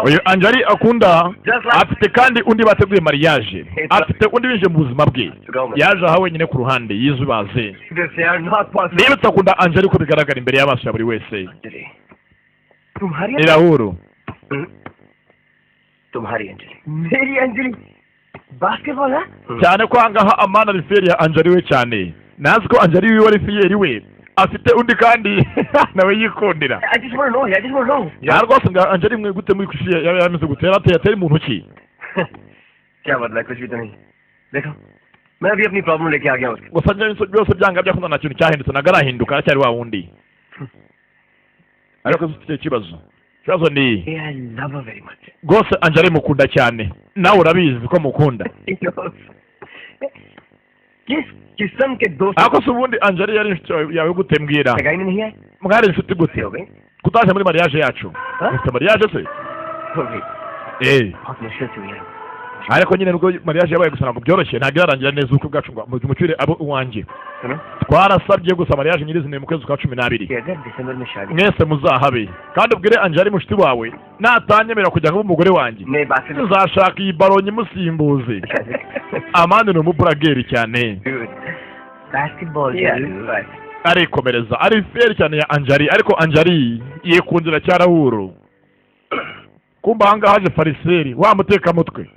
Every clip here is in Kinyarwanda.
uyu Anjali akunda afite kandi undi bateguye mariage afite undi binje mu buzima bwe yaje aha wenyine ku ruhande yizubaze niba utakunda Anjali ko bigaragara imbere y'amaso ya buri wese ni Rahul तुम्हारी अंजलि मेरी अंजलि बास्केटबॉल है cyane ko angaha Amani ari feri ya Anjali we cyane nazi ko Anjali wiwe ari feri we afite undi kandi nawe yikundira I just want to know rwose nga Anjali mwe gute muri kushi yameze gute yarateye mu ntoki क्या बदला कुछ भी तो नहीं देखो मैं अभी अपनी प्रॉब्लम लेके आ गया हूं gusa njye byose byanga byakunda nta kintu cyahindutse nagarahinduka cyari wa wundi ariko ufite ikibazo ni I love her very much rwose Anjali mukunda cyane nawe urabizi ko mukunda किस किस्म के दोस्त ako se ubundi Anjali yari inshuti yawe gute mbwira लगाई नहीं है mwari inshuti gute kutaje muri mariage yacu ufite mariage se बहुत मुश्किल से हुई है ariko nyine nubwo mariage yabaye gusa ntabwo byoroshye ntabwo irarangira neza uko bwacu ngo mucyure abo uwanjye twarasabye gusa mariage nyirizina mu kwezi kwa 12 mwese muzahabe kandi ubwire Anjali mushiti wawe natanyemera kujya kuba umugore wanjye tuzashaka iyi baronye musimbuze Amani ni umuburageri cyane arikomereza ari feri cyane ya Anjali ariko Anjali yikundira cya Rahul kumba hanga haje fariseri wa muteka mutwe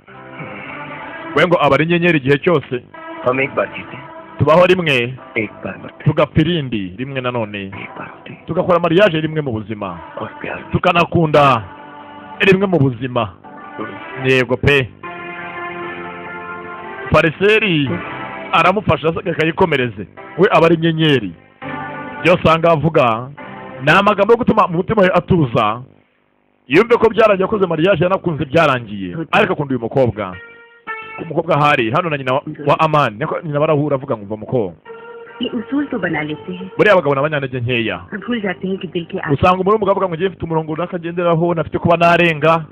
wengo abari nyenyeri igihe cyose tubaho rimwe tugapfa irindi rimwe nanone tugakora mariage rimwe mu buzima tukanakunda rimwe mu buzima yego pe fariseri aramufasha akayikomereze we abari nyenyeri byose anga avuga ni amagambo yo gutuma mu mutima we atuza yumve ko byarangiye akoze mariage yanakunze byarangiye ariko akunda uyu mukobwa umukobwa hari hano na nyina wa Amani nyina barahura avuga ngo mva muko ये उसूल तो बना लेते हैं buriya abagabo n'abanyantege nkeya भूल जाते हैं कि दिल के usanga umuntu w'umugabo avuga ngo ngiye mfite umurongo nakagenderaho nafite kuba narenga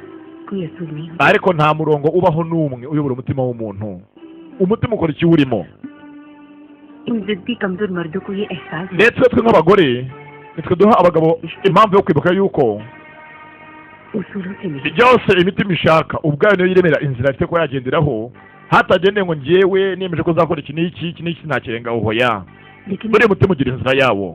कोई असूल नहीं ariko nta murongo ubaho n'umwe uyobora umutima w'umuntu umutima ukora iki urimo इन जिद्दी कमजोर मर्दों को ये एहसास है ndetse twe nk'abagore nitwe duha abagabo impamvu yo kwibuka yuko उसूलों से नहीं byose imitima ishaka ubwayo niyo yiremera inzira ifite ko yagenderaho hatagendeye ngo ngewe niyemeje ko zakora iki n'iki ntakirenga hoya लेकिन buri mutima ugira inzira yawo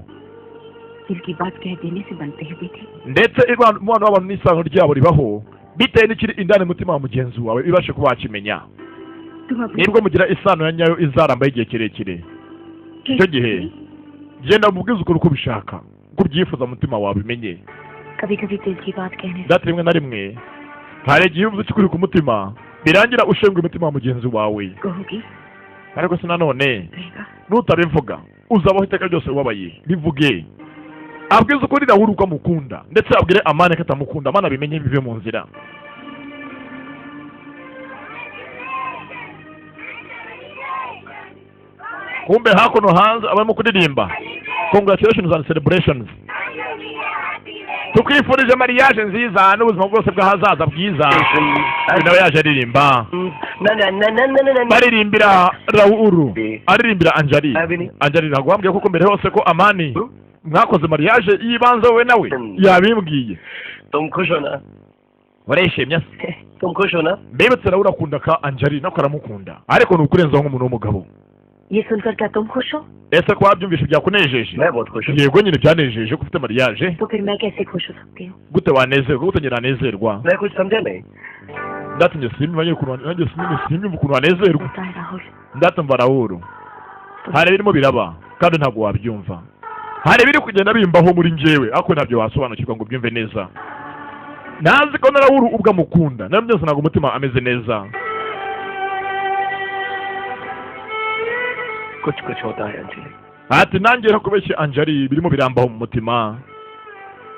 दिल की बात कह देने से बनते हैं बेटे ndetse umwana w'abantu n'isano ryabo ribaho bitewe n'ikiri indani mutima wa mugenzi wawe ibashe kuba wakimenya nibwo mugira isano ya nyayo izaramba igihe kirekire icyo gihe genda mubwize ukuri uko ubishaka uko ubyifuza mutima wawe bimenye कभी कभी दिल की बात कहने data rimwe na rimwe hari igihe uvuze ikikuri ku mutima birangira ushenguye umutima wa mugenzi wawe कहोगी ariko se nanone रहेगा nutabivuga uzabaho iteka ryose ubabaye bivuge abwize ukuri Rahul uko amukunda ndetse abwire Amani ko atamukunda Amani abimenye bive mu nzira kumbe hakuno hanze abarimo kuririmba congratulations and celebrations tukwifurije mariage nziza n'ubuzima bwose bw'ahazaza bwiza nawe yaje aririmba baririmbira Rahul aririmbira Anjali Anjali ntabwo wambwiye kuko mbere hose ko Amani mwakoze mariage y'ibanze wowe nawe yabimbwiye urishimye mbebetse Rahul akunda ka Anjali nako aramukunda ariko ni ukurenzaho nk'umuntu w'umugabo ये सुनकर क्या तुम खुश हो ese ko wabyumvishe byakunejeje yego nyine byanejeje ko ufite mariage तो फिर मैं कैसे खुश हो सकती हूँ gute wanezerwa gute nyiranezerwa ndatumye simba ukuntu wanezerwa होता है Rahul ndatumva Rahul hari birimo biraba kandi ntabwo wabyumva hari biri kugenda bimbaho muri njyewe ariko ntabyo wasobanukirwa ngo ubyumve neza nazi ko na Rahul ubwo amukunda nabyo byose ntabwo umutima ameze neza कुछ कुछ होता है Anjali ati nanjye nakubeshye Anjali birimo birambaho mu mutima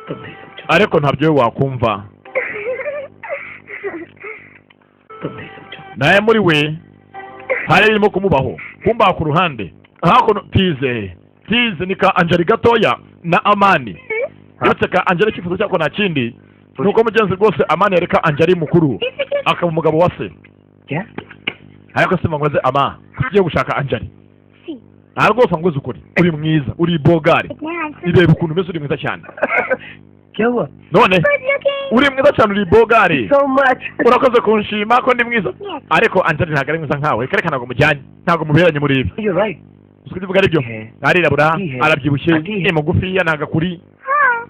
तुम नहीं समझो ariko ntabyo wakumva तुम नहीं समझो naye muri we hari birimo kumubaho kumba ku ruhande hakuno tize ni ka Anjali gatoya na Amani yotse ka Anjali kifuzo cyako nta kindi nuko mugenzi rwose Amani yareka Anjali mukuru akaba umugabo wa se ariko se mangwaze ama tugiye gushaka Anjali ntabwo rwose ngweze ukuri uri mwiza uri bogari ireba ukuntu umeze uri mwiza cyane क्या हुआ? none uri mwiza cyane uri bogari So much. urakoze kunshima ko ndi mwiza ariko Anjali ntabwo ari mwiza nkawe kereka ntabwo mujyanye ntabwo muberanye muri ibi You're right. uzi kuvuga aribyo arirabura arabyibushye ni mugufiya nagakuri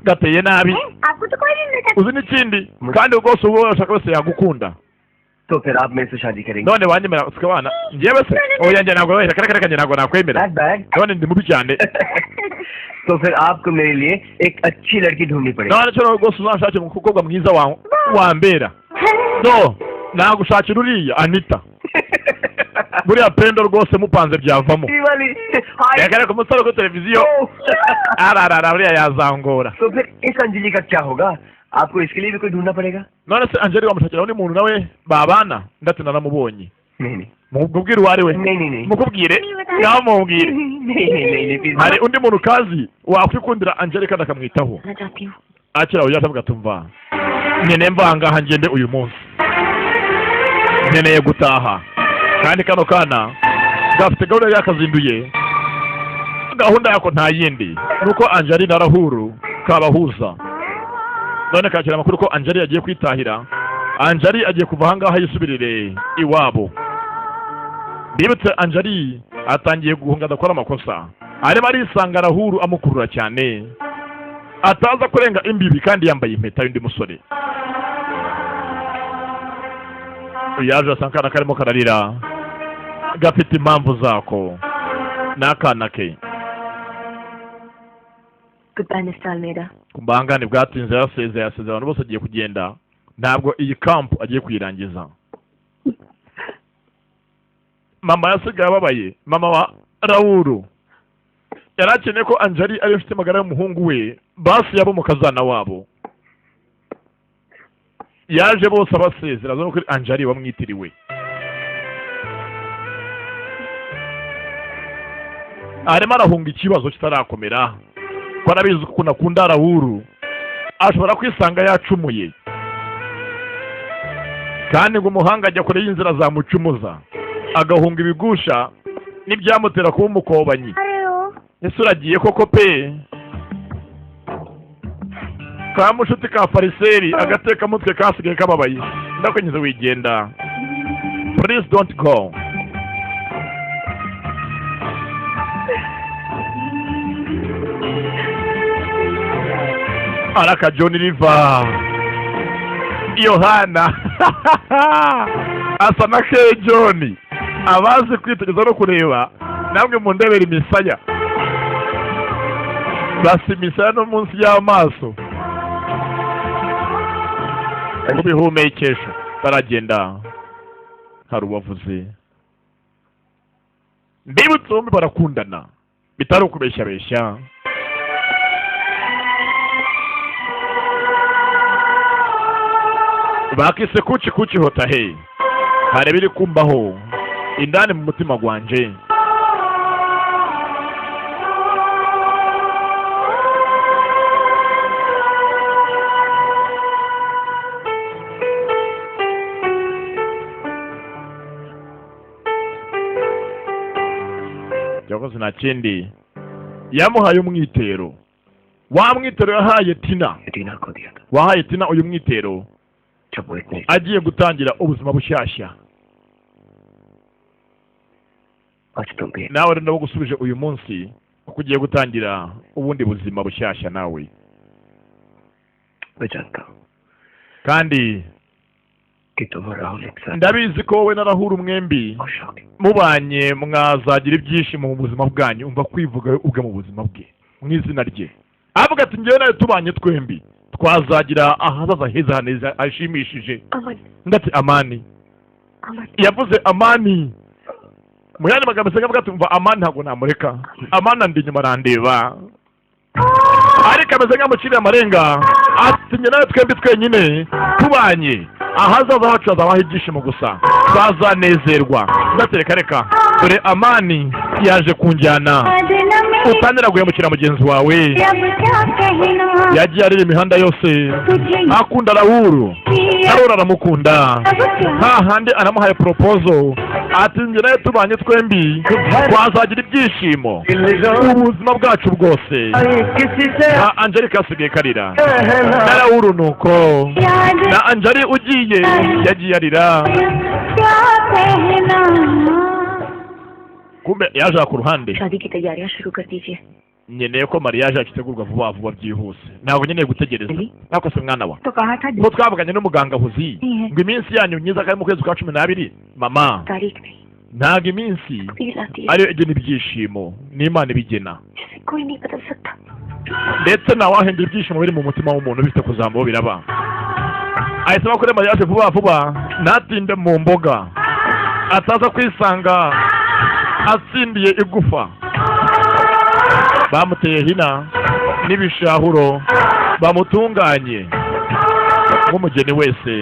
gateye nabi आपको तो कोई नहीं मिलता uzi n'ikindi kandi rwose uwo urashaka wese yagukunda तो फिर आप मेरे से शादी करेंगे? none wanyemera ukabana njyewe se oya njye ntabwo wahera kereka njye ntabwo nakwemera Not bad. none ndi mubi cyane तो फिर आपको मेरे लिए एक अच्छी लड़की ढूंढनी पड़ेगी. none cyo rwose uzanshakira umukobwa mwiza wambera no nagushakira uriya Anita buriya pendo rwose mupanze byavamo reka ku musore kuri televiziyo ararara buriya yazangora. तो फिर इस अंजलि का क्या होगा? आपको इसके लिए भी कोई ढूंढना पड़ेगा? none se Anjali wamushakira undi muntu nawe babana ndetse naramubonye नहीं नहीं mubwire uwo ari we नहीं mukubwire nawe mubwire नहीं hari undi muntu kazi wakwikundira Anjali kandi akamwitaho मैं चाहती हूँ akira uyu atavuga tumva nyene mvanga ngende uyu munsi nkeneye gutaha kandi kano kana gafite gahunda yakazinduye gahunda yako nta yindi nuko Anjali na Rahuru kabahuza none kakira amakuru ko Anjali yagiye kwitahira Anjali agiye kuva ahangaha yisubirire iwabo ndibutse Anjali atangiye guhunga adakora amakosa arimo arisanga Rahuru amukurura cyane ataza kurenga imbibi kandi yambaye impeta y'undi musore yaje asankana karimo kararira gafite impamvu zako n'akana ke goodbye Mr. Almeida kumbangane bwatinze yasezeye abantu bose agiye kugenda ntabwo iyi camp agiye kuyirangiza mama yasigaye ababaye mama wa Rahuru yarakeneye ko Anjali ari inshuti magara y'umuhungu we basi yabo mu kazana wabo yaje bose abasezera zo kuri Anjali wamwitiriwe arimo arahunga ikibazo kitarakomera ko arabizi ko nakunda Rahuru ashobora kwisanga yacumuye kandi ngo umuhanga ajya kure y'inzira zamucumuza agahunga ibigusha n'ibyamutera kuba umukobanyi ese uragiye koko pe ka mushuti ka fariseri agateka mutwe kasigaye kababaye ndakwenyeze wigenda please don't go araka John River Yohana asa na ke John abazi kwitegereza no kureba namwe mu ndebera imisaya basi imisaya no munsi y'amaso kubihumekesha baragenda hari uwavuze ndibutse bombi barakundana bitari ukubeshyabeshya bakise kuci hota he hari biri kumbaho indani mu mutima gwanje yakoze na kindi yamuhaye umwitero wa mwitero yahaye Tina wahaye Tina uyu mwitero agiye gutangira ubuzima bushyashya nawe rero gusubije uyu munsi kuko ugiye gutangira ubundi buzima bushyashya nawe kandi ndabizi ko wowe na Rahuru mwembi mubanye mwazagira ibyishimo mu buzima bwanyu umva kwivuga ubwe mu buzima bwe mu izina rye avuga ati njyewe nawe tubanye twembi twazagira ahazaza heza haneza ashimishije ndetse amani yavuze amani mu yandi magambo se avuga ati umva amani ntabwo namureka amani ndi nyuma arandeba ariko ameze nk'amuciriye amarenga ati njye nawe twembi twenyine tubanye ahazaza hacu hazabaho ibyishimo gusa twazanezerwa ndatereka reka dore amani yaje kunjyana utangira guhemukira mugenzi wawe yagiye arira imihanda yose akunda Rahuru Rahuru aramukunda hahandi anamuhaye proposal ati njye nawe tubanye twembi twazagira ibyishimo ubuzima bwacu bwose. na Angelique asigaye karira, na Rahul nuko, na Anjali ugiye yagiye arira. kumbe yaje ku ruhande. शादी की तैयारियां शुरू कर दीजिए. nkeneye ko mariage yacu itegurwa vuba vuba byihuse, ntabwo nkeneye gutegereza. nako se mwana wa तो कहा था ubwo twavuganye n'umuganga Huzi ngo iminsi yanyu myiza kari mu kwezi kwa 12 mama, तारीख नहीं ntabwo iminsi प्लीज आती है ariyo igena ibyishimo n'Imana ibigena, जिसे कोई नहीं बदल सकता. ndetse ntawahindura ibyishimo biri mu mutima w'umuntu bifite kuzambaho biraba. ahisemo kuri mariage vuba vuba ntatinde mu mboga ataza kwisanga atsindiye igufa. bamuteye hina n'ibishahuro bamutunganye nk'umugeni wese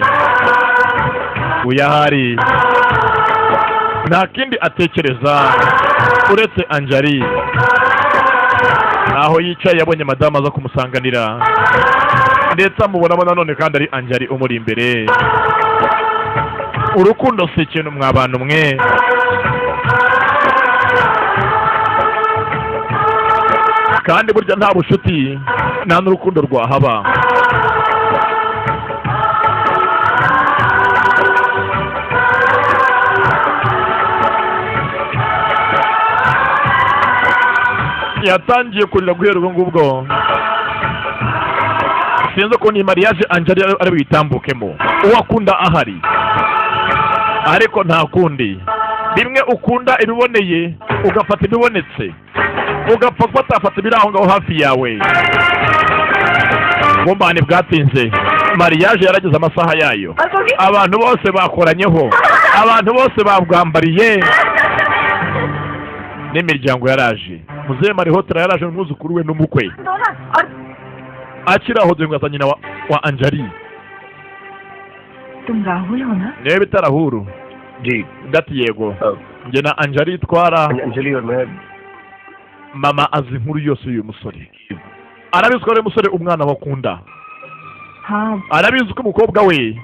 uyahari. nta kindi atekereza uretse Anjali. aho yicaye yabonye madamu aza kumusanganira ndetse amubonamo nanone kandi ari Anjali umuri imbere. urukundo si ikintu mwa bantu mwe. kandi burya nta bushuti nta n'urukundo rwahaba. yatangiye kurira guhera ubwo ngubwo. sinzi ko ni mariage Anjali ari buyitambukemo, uwo akunda ahari, ariko nta kundi. bimwe ukunda ibiboneye ugafata ibibonetse, ugapfa gufata ibiri aho ngaho hafi yawe. bumbane bwatinze, mariage yarageze amasaha yayo, abantu bose bakoranyeho, abantu bose babwambariye, n'imiryango yaraje. muzehe Marihotera yaraje n'umwuzukuru we n'umukwe. akiraho dore nyina wa Anjali. तुम राहुल हो ना? niwe bita Rahul. जी ndati yego, njye na Anjali twara. Anjali और मैं mama azi inkuru yose y'uyu musore, arabizi ko ari umusore umwana bakunda, हाँ. arabizi ko umukobwa we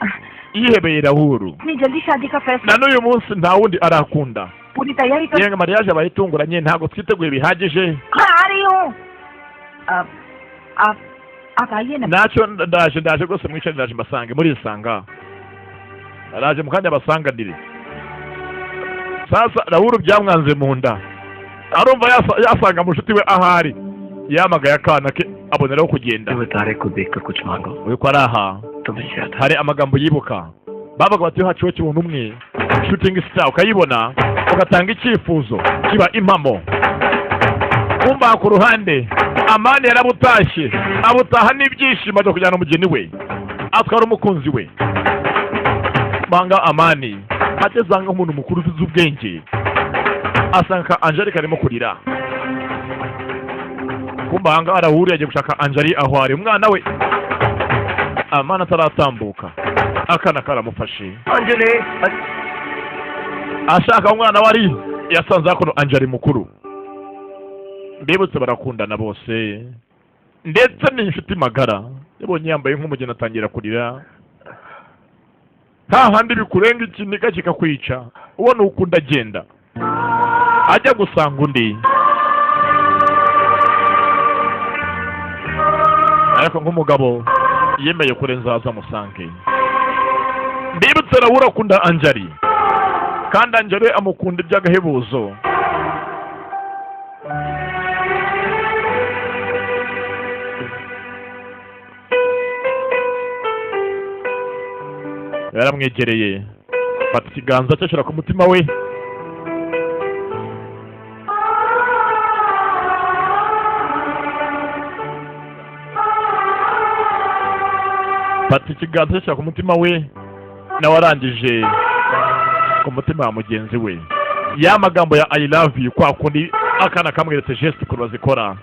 yihebeye Rahul. इतनी जल्दी शादी का फैसला? na n'uyu munsi nta wundi arakunda. पूरी तैयारी कर. yewe mariage abaye itunguranye, ntabwo twiteguye bihagije. आ रही हूँ. आप आइए ना. ntacyo ndaje rwose mwicare, ndaje mbasange murisanga. araje mu kanya basanganire. sasa Rahul byamwanze mu nda, arumva yasanga mushuti we ahari, yamagaye akana ke aboneraho kugenda. तारे को देखकर कुछ मांगो. uyu ko ari aha hari amagambo yibuka babaga bati haciwe kibona umwe shooting star, ukayibona ugatanga icyifuzo kiba impamo. kumba ku ruhande Amani yarabutashye, abutaha n'ibyishimo byo kujyana umugeni we, atwara umukunzi we. banga Amani atezanga umuntu mukuru uzi ubwenge, asanga Anjali karimo kurira. kumba hanga Rahul yagiye gushaka Anjali aho ari umwana we. Amani ataratambuka akana karamufashe. Anjali ashaka umwana wari yasanze hakuno Anjali mukuru. mbibutse barakundana bose ndetse n'inshuti magara. yabonye yambaye nk'umugeni atangira kurira. nta handi bikurenga ikiniga kikakwica, ubona ukunda agenda ajya gusanga undi. ariko nk'umugabo yemeye kurenza aza musange. mbibutse Rahul akunda Anjali, kandi Anjali amukunda iby'agahebuzo. yaramwegereye fata ikiganza cye ashyira ku mutima we. fata ikiganza cye ashyira ku mutima we, nawe arangije ku mutima wa mugenzi we. ya magambo ya I love you, kwa kundi akana kamweretse geste ukuntu bazikora.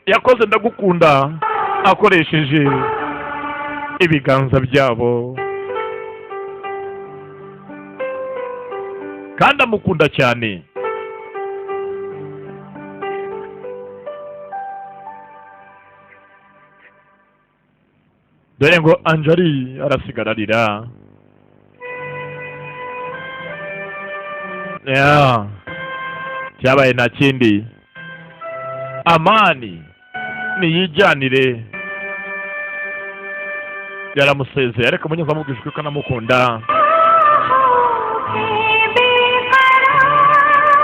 yakoze ndagukunda akoresheje ibiganza byabo, kandi amukunda cyane. dore ngo Anjali arasigara arira. cyabaye nta kindi, Amani niyijyanire. Yaramusezeye ariko munyuze amubwije ko kanamukunda.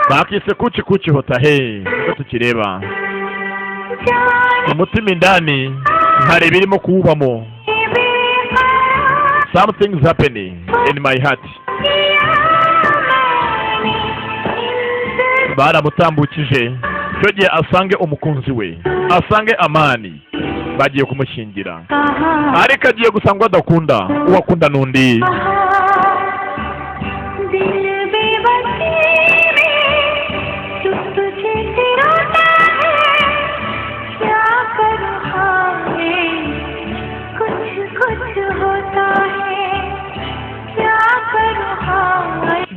Bakise kuchi hota he ko tukireba umutima indani hari birimo kuwubamo. Something is happening in my heart. Baramutambukije cyo gihe asange umukunzi we, asange Amani, bagiye kumushyingira, ariko agiye gusanga adakunda uwakunda n'undi.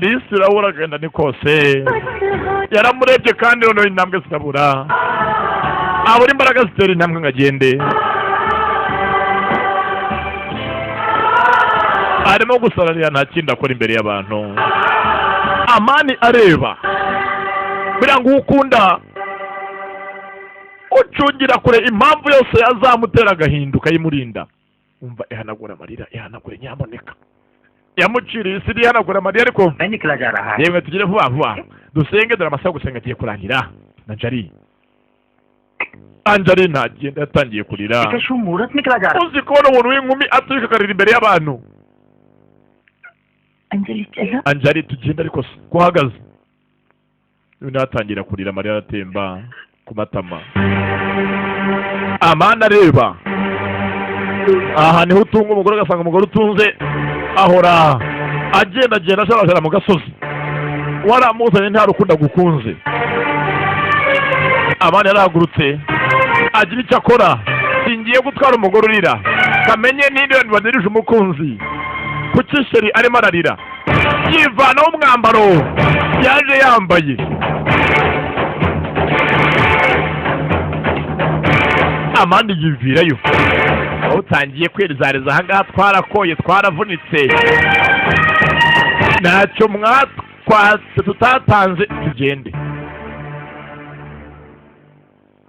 Disi urabura agenda ni kose, yaramurebye kandi noneho intambwe zitabura, abura imbaraga zitera intambwe ngo agende. Arimo gusararira nta kindi akora imbere y'abantu. Amani areba buriya ngo ukunda ucungira kure impamvu yose yazamutera agahinduka yimurinda. Umva ihanagura amarira, ihanagure nyamuneka. Yamuciriye isi ihanagura amarira ariko yewe tugire vuba vuba dusenge, dore amasaha gusenga agiye kurangira. Anjali ntagenda yatangiye kurira. Uzi kubona umuntu w'inkumi aturika akarira imbere y'abantu. Anjali tugenda ariko kuhagaze. Uyu natangira kurira, amarira atemba ku matama. Amani areba aha niho utunga umugore, agasanga umugore utunze ahora agenda ashobora mu gasozi, waramuzanye nta rukundo gukunze. Amani yarahagurutse agira icyo akora, singiye gutwara umugore urira, kamenye n'indi bantu badirije umukunzi kuki sheri arimo ararira, yivanaho umwambaro yaje yambaye. Amani yivirayo, utangiye kwirizariza ahangaha, twarakoye twaravunitse, ntacyo mwatwatse tutatanze, tugende.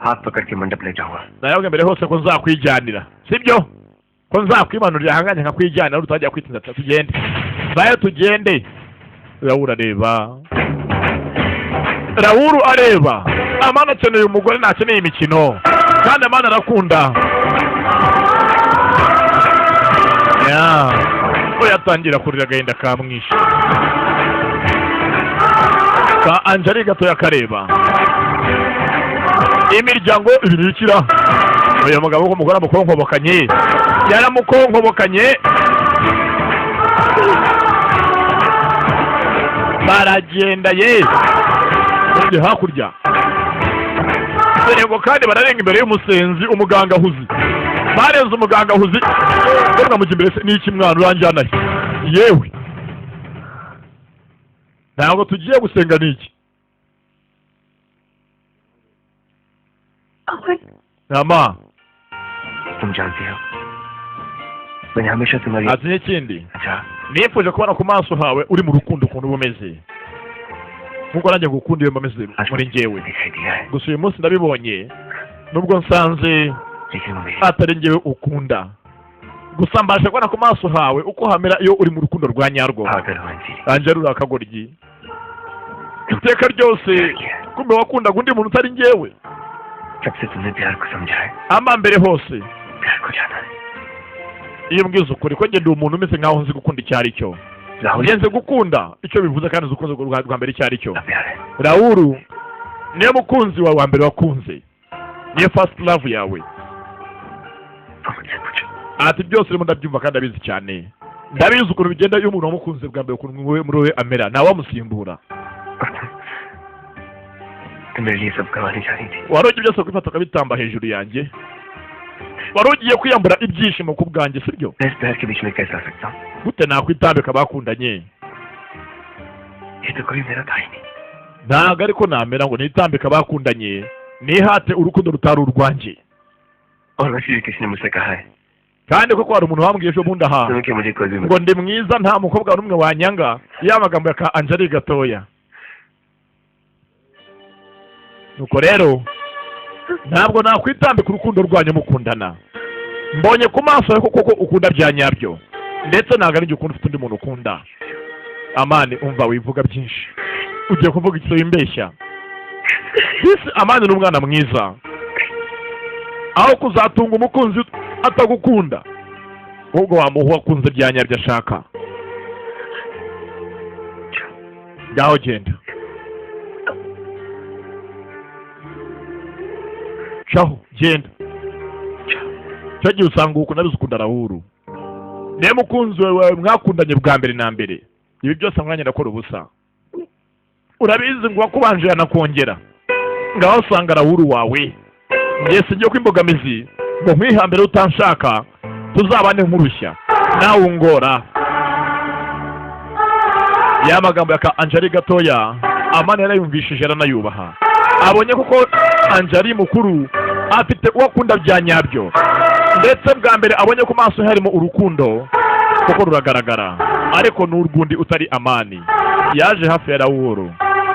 हाथ पकड़ के मंडप ले जाऊंगा. Nayoge mbere hose ko nzakwijyanira, sibyo? Ko nzakwimanurira hanganye nkakwijyanira utajya kwitinda, tugende. Bayo tugende. Raoul areba. Raoul areba. Amani akeneye umugore, ntakeneye imikino. Kandi Amani arakunda. Ko yatangira kurira agahinda kamwishe. Ka Anjali gato yakareba. Imiryango ibirikira. Uyu mugabo ko mugora mukonkobokanye. Yaramukonkobokanye. Baragenda ye. Ndi hakurya. Serego kandi bararenga imbere y'umusenzi umuganga huzi. Barenze umuganga huzi. Ndabona mu gimbere n'iki mwana uranjyana. Yewe. Ntabwo tugiye gusenga niki. Nama. तुम जानती हो मैं हमेशा तुम्हारी Atinye kindi. Nifuje kubona ku maso hawe uri mu rukundo ukuntu bumeze. Nkuko nanjye gukunda iyo mbameze muri njyewe. Gusa uyu munsi ndabibonye nubwo nsanze atari njyewe ukunda. Gusa mbasha kubona ku maso hawe uko hamera iyo uri mu rukundo rwa nyarwo. Anjali urakagoryi. Iteka ryose kumbe wakunda gundi muntu utari njyewe. सबसे तुमने प्यार को समझा है. Amba mbere hose. प्यार को जाना है. Iyo mbwiza ukuri ko ngende umuntu umeze nkaho nzi gukunda icyari cyo. Ngenze gukunda icyo bivuze kandi uzukunze rwa mbere icyari cyo. Raoul niyo mukunzi wawe wa mbere wakunze. Niyo first love yawe. Ati byose urimo ndabyumva kandi abizi cyane. Ndabizi ukuntu bigenda iyo umuntu wamukunze bwa mbere ukuntu muri we amera nawe wamusimbura. मेरे लिए सब करवानी चाहिए थी. Warogiye byose kwifata kabitamba hejuru yanjye. Warogiye kwiyambura ibyishimo ku bwanjye sibyo? इस प्यार के बीच में कैसे आ सकता हूँ? Gute nakwitambika bakundanye? ये तो कोई मेरा था ही नहीं. Ntabwo ariko namera ngo nitambika bakundanye nihate urukundo rutari urwanjye. और वैसे भी किसी ने मुझसे कहा है. Kandi koko hari umuntu wambwiye ejo bundi aha कि मुझे कोई भी ngo ndi mwiza nta mukobwa n'umwe wanyanga, ya magambo ya Anjali gatoya. nuko rero ntabwo nakwitambika urukundo rwanyu mukundana. Mbonye ku maso yawe koko ukunda bya nyabyo, ndetse ntabwo ari ukunda ufite undi muntu ukunda. Amani, umva wivuga byinshi, ugiye kuvuga icyo wimbeshya. Bisi Amani ni umwana mwiza, aho kuzatunga umukunzi atagukunda, ahubwo wamuha akunze bya nyabyo ashaka. Ngaho genda. Shaho, genda. Cyagiye usanga uko nabize ukunda Rahuru. Niye mukunzi wawe mwakundanye bwa mbere na mbere. Ibi byose mwanya ndakora ubusa. Urabizi ngo wakubanje yanakongera. Ngaho usanga Rahuru wawe. Ngiye singiye ko imbogamizi ngo mwihambere utanshaka tuzabane nkurushya. Nawe ungora. Ya magambo ya Anjali gatoya Amani yarayumvishije aranayubaha. Abonye kuko Anjali mukuru afite uwakunda bya nyabyo, ndetse bwa mbere abonye ku maso harimo urukundo kuko ruragaragara, ariko n'urwundi utari Amani. Yaje hafi ya Rahuru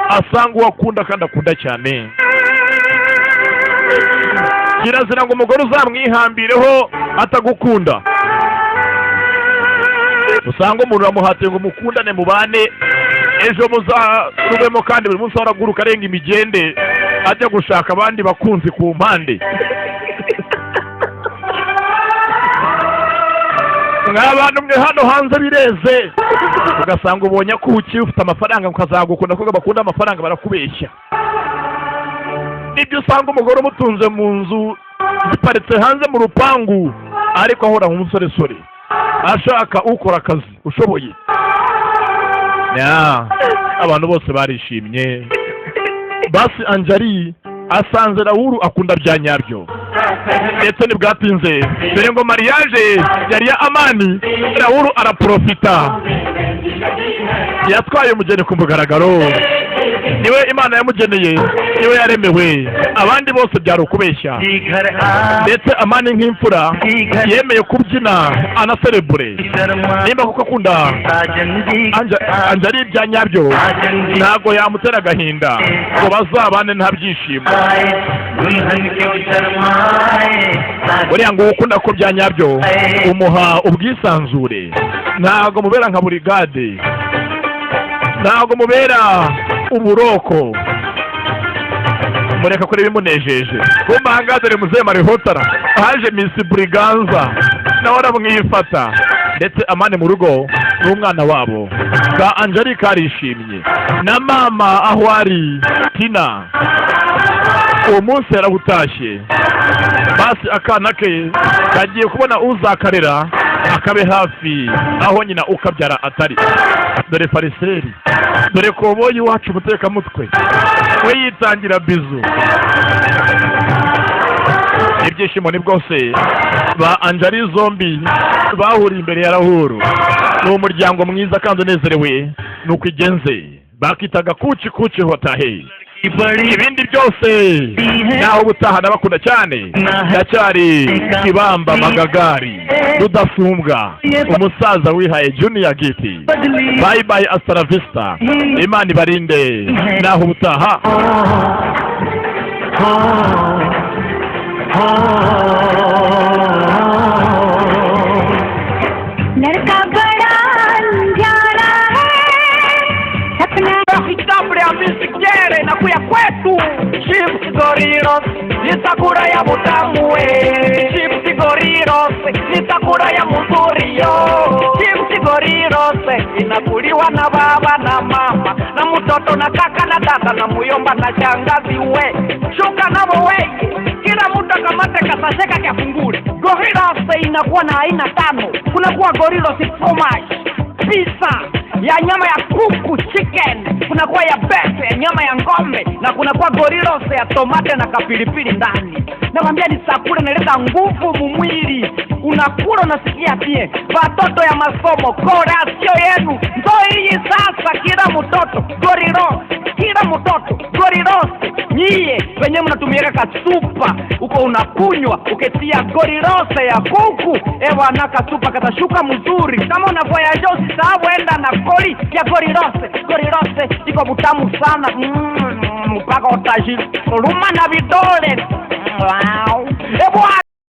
asanga uwakunda kandi akunda cyane. Kirazira ngo umugore uzamwihambireho atagukunda. Usanga umuntu uramuhatiye ngo mukundane mubane, ejo muzarubemo kandi buri munsi araguruka arenga imigende ajya gushaka abandi bakunzi ku mpande. Nk'abantu mwe hano hanze bireze, ugasanga ubonye akuki ufite amafaranga ukazagukunda kuko bakunda amafaranga barakubeshya. Ibyo usanga umugore umutunze mu nzu ziparitse hanze mu rupangu, ariko ahora nk'umusoresore ashaka ukora akazi ushoboye. Abantu bose barishimye. Basi Anjali asanze Rahuru akunda bya nyabyo, ndetse nibwatinze dore ngo mariage yari ya Amani. Rahuru araprofita, yatwaye umugeni ku mugaragaro. Niwe Imana yamugeneye, niwe yaremewe, abandi bose byari ukubeshya. Ndetse Amani nk'imfura yemeye kubyina anaserebure, nimba kuko akunda Anjali bya nyabyo ntabwo yamutera agahinda ngo bazabane nta byishimo. Buriya ngo ukunda ko bya nyabyo umuha ubwisanzure, ntabwo mubera nka burigade, ntabwo mubera uburoko, mureka kuri bimunejeje. Kumba hangadere muzehe Marihotara haje Miss Briganza nawe aramwifata, ndetse Amani mu rugo n'umwana wabo ka Anjali karishimye na mama aho ari Tina. Uwo munsi yarawutashye. Basi akana ke kagiye kubona uzakarera akabe hafi aho nyina ukabyara atari. Dore fariseri, dore koboyi wacu umuteka mutwe we yitangira bizu. Ibyishimo ni bwose. Ba Anjali zombi bahuriye imbere ya Rahuru. Ni umuryango mwiza kandi unezerewe nuko igenze. Bakitaga kuci hotahe. Ibindi byose naho ubutahana bakunda cyane. Ndacyari Kibamba Magagari Rudasumbwa, umusaza wihaye Junior Giti. Bye bye, hasta la vista. Imana ibarinde naho ubutaha. लड़का बड़ा अंजाना है सपना Kitambre ya misikere na kuya kwetu Chips Goriros nitakura ya mutamu we. Chips Goriros nitakura ya mzuri yo. Chips Goriros inakuliwa na baba na mama na mtoto na kaka na dada na muyomba na shangazi we. Shuka nabo we, kila mtu akamate kasasheka kia funguri. Goriros inakuwa na aina 5. Kunakuwa Goriros fromage, pizza ya nyama ya kuku chicken, kunakuwa ya beef ya nyama ya ng'ombe, na kunakuwa Goriros ya tomate na kapilipili ndani. Nakwambia ni chakula inaleta nguvu mumwili. Una unakula unasikia pia. Watoto ya masomo, korasio yenu ndo hii sasa. Kila mtoto gorirose, kila mtoto gorirose. Nyie wenyewe mnatumia kasupa uko unakunywa uketia gorirose ya kuku. Ewa na kasupa katashuka mzuri. Kama unavoya josi sababu enda na gori ya gorirose. Gorirose iko butamu sana. Mpaka utajiri luma na vidole. Wow. Ewa